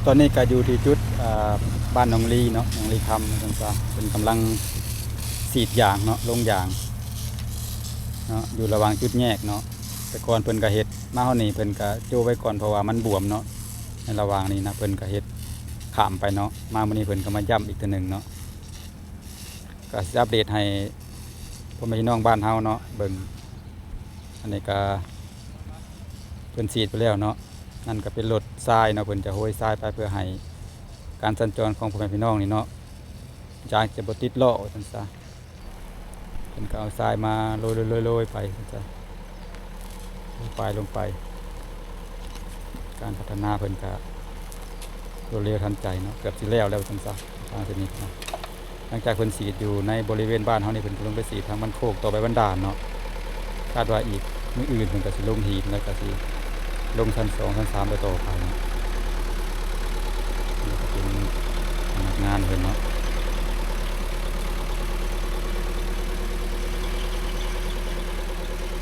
ตอนนี้ก็อยู่ที่จุดบ้านหนองลีเนาะหนองลีคำจังซะเป็นกำลังสีดยางเนาะลงยางเนาะอยู่ระหว่างจุดแยกเนาะแต่ก่อนเพิ่นก็เฮ็ดมาเฮานี่เพิ่นก็โจไว้ก่อนเพราะว่ามันบวมเนาะในระหว่างนี้นะเพิ่นก็เฮ็ดข้ามไปเนาะมามื้อนี้เพิ่นก็มาย้ำอีกเทื่อนึงเนาะก็สิอัปเดตให้พ่อแม่พี่น้องบ้านเฮาเนาะเบิ่งอันนี้ก็เพิ่นสีดไปแล้วเนาะนั่นก็เป็นรถทรายเนาะเพิ่นจะโหยทรายไปเพื่อให้การสัญจรของพ่อแม่พี่น้องนี่เนาะจากจะบ่ติดล้อจังซะเพิ่นก็เอาทรายมาโรยๆๆๆไปจังซะลงไปการพัฒนาเพิ่นก็รวดเร็วทันใจเนาะเกือบสิแล้วจังซะทางเส้นนี้เนาะหลังจากเพิ่นสีดอยู่ในบริเวณบ้านเฮานี่เพิ่นก็ลงไปสีดทางบ้านโคกต่อไปบ้านด่านเนาะคาดว่าอีกมื้ออื่นเพิ่นก็สิลงหีบแล้วก็สิลงชั้น2ชั้น3ไปต่อไปเนาะนี่ก็เป็นพนักงานเพิ่นเนาะ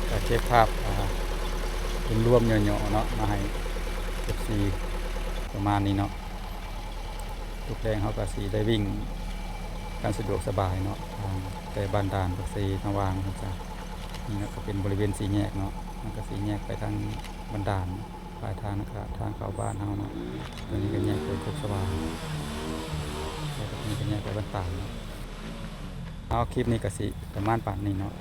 ก็เก็บภาพเป็นรวมย่อๆเนาะมาให้ FC ประมาณนี้เนาะทุกแรงเขาก็สิได้วิ่งการสะดวกสบายเนาะทางแต่บ้านด่านปักซีนาวางครับจ้ะนี่นะก็เป็นบริเวณสี่แยกเนาะมันก็สี่แยกไปทางบ้านด่านปลายทางนะครับทางเข้าบ้านเฮาเนาะตัวนี้ก็แยกไปโคกสว่างแล้วก็นี้ก็แยกไปบ้านตาดเนาะเอาคลิปนี้ก็สิประมาณป่านนี้เนาะ